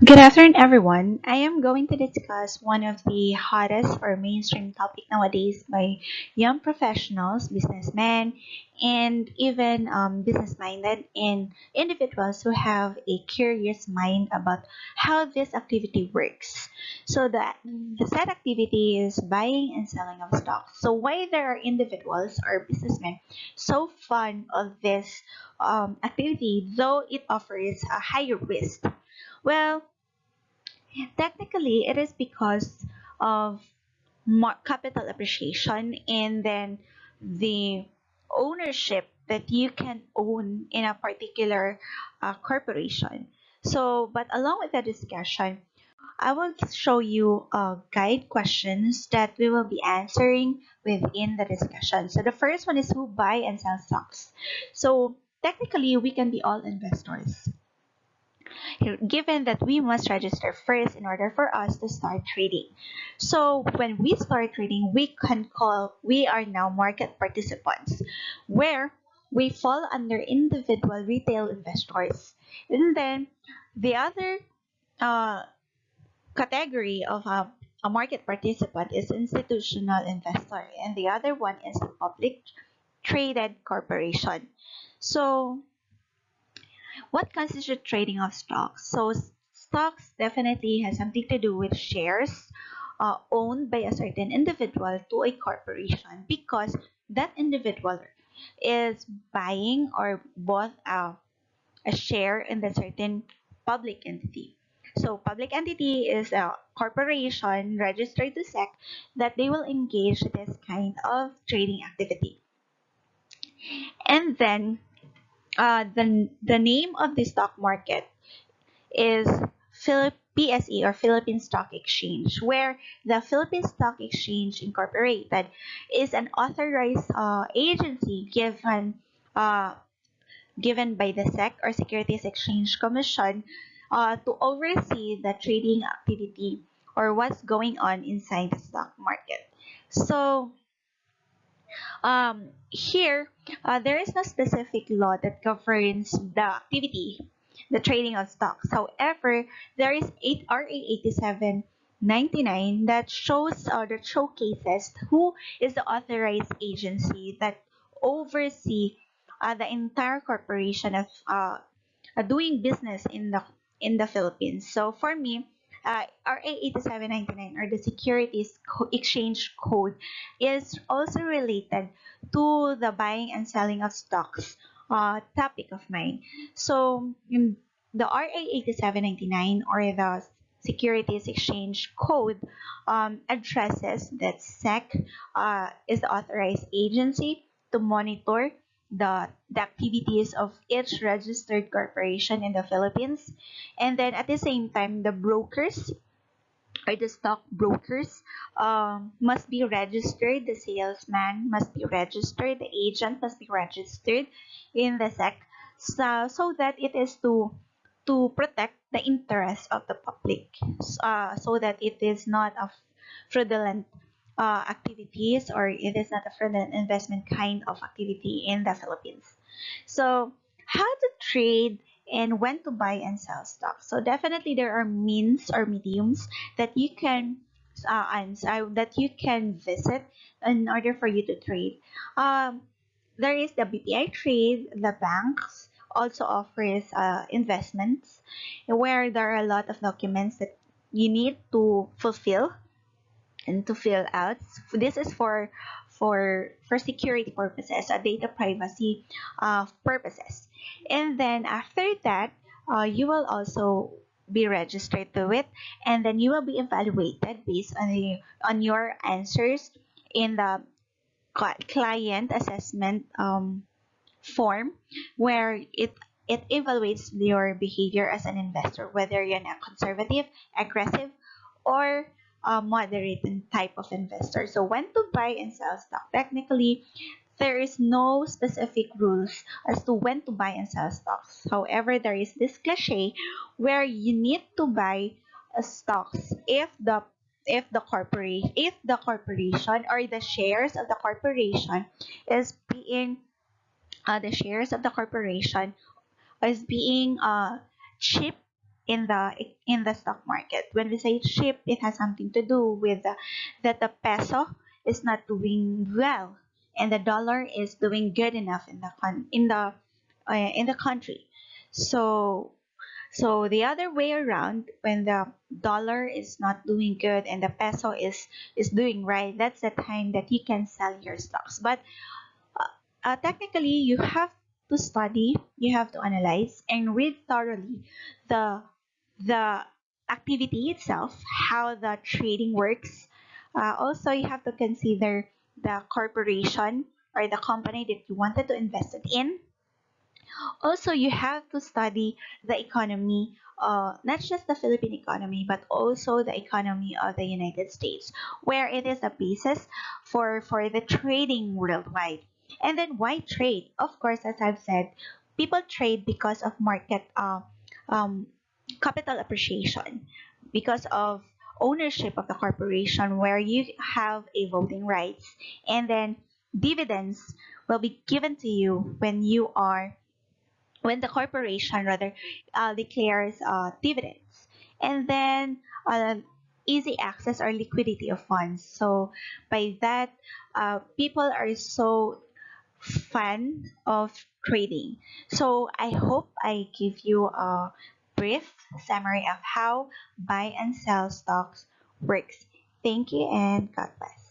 Good afternoon, everyone. I am going to discuss one of the hottest or mainstream topic nowadays by young professionals, businessmen, and even business-minded and individuals who have a curious mind about how this activity works. So the said activity is buying and selling of stocks. So why there are individuals or businessmen so fond of this activity, though it offers a higher risk? Well, technically, it is because of capital appreciation and then the ownership that you can own in a particular corporation. So, but along with the discussion, I will show you guide questions that we will be answering within the discussion. So, the first one is who buy and sell stocks. So, technically, we can be all investors given that we must register first in order for us to start trading. So when we start trading, we are now market participants, where we fall under individual retail investors. And then the other uh, category of a market participant is institutional investor, and the other one is the public traded corporation. So what constitutes trading of stocks? So stocks definitely has something to do with shares owned by a certain individual to a corporation because that individual is buying or bought a share in the certain public entity. So public entity is a corporation registered to SEC that they will engage this kind of trading activity. And then the name of the stock market is PSE or Philippine Stock Exchange, where the Philippine Stock Exchange Incorporated is an authorized agency uh, given by the SEC or Securities Exchange Commission to oversee the trading activity or what's going on inside the stock market. So here, there is no specific law that governs the activity, the trading of stocks. However, there is 8 RA 8799 that showcases who is the authorized agency that oversee the entire corporation of doing business in the Philippines. So for me, RA 8799 or the Exchange Code is also related to the buying and selling of stocks topic of mine. So in the RA 8799 or the Securities Exchange Code addresses that SEC is the authorized agency to monitor the activities of each registered corporation in the Philippines. And then at the same time, the brokers or the stock brokers must be registered, the salesman must be registered, the agent must be registered in the SEC so that it is to protect the interest of the public so that it is not a fraudulent activities or it is not a fraudulent investment kind of activity in the Philippines. So how to trade and when to buy and sell stocks. So definitely there are means or mediums that you can that you can visit in order for you to trade. Um, there is the BPI trade, the banks also offers investments where there are a lot of documents that you need to fulfill and to fill out. This is for security purposes, data privacy purposes. And then after that, you will also be registered to it, and then you will be evaluated based on your answers in the client assessment form, where it evaluates your behavior as an investor, whether you're a conservative, aggressive, or a moderate type of investor. So when to buy and sell stock? Technically, there is no specific rules as to when to buy and sell stocks. However, there is this cliche where you need to buy stocks if the corporation or the shares of the corporation is being the shares of the corporation is being cheap in the stock market. When we say cheap, it has something to do with that the peso is not doing well and the dollar is doing good enough in the country. So the other way around, when the dollar is not doing good and the peso is doing right, that's the time that you can sell your stocks. But technically, you have to study, you have to analyze and read thoroughly the the activity itself, how the trading works. Also, you have to consider the corporation or the company that you wanted to invest it in. Also, you have to study the economy, not just the Philippine economy, but also the economy of the United States, where it is a basis for the trading worldwide. And then why trade? Of course, as I've said, people trade because of market um, capital appreciation, because of ownership of the corporation, where you have a voting rights, and then dividends will be given to you when the corporation rather declares dividends, and then easy access or liquidity of funds. So by that, people are so fan of trading. So I hope I give you a brief summary of how buy and sell stocks works. Thank you and God bless.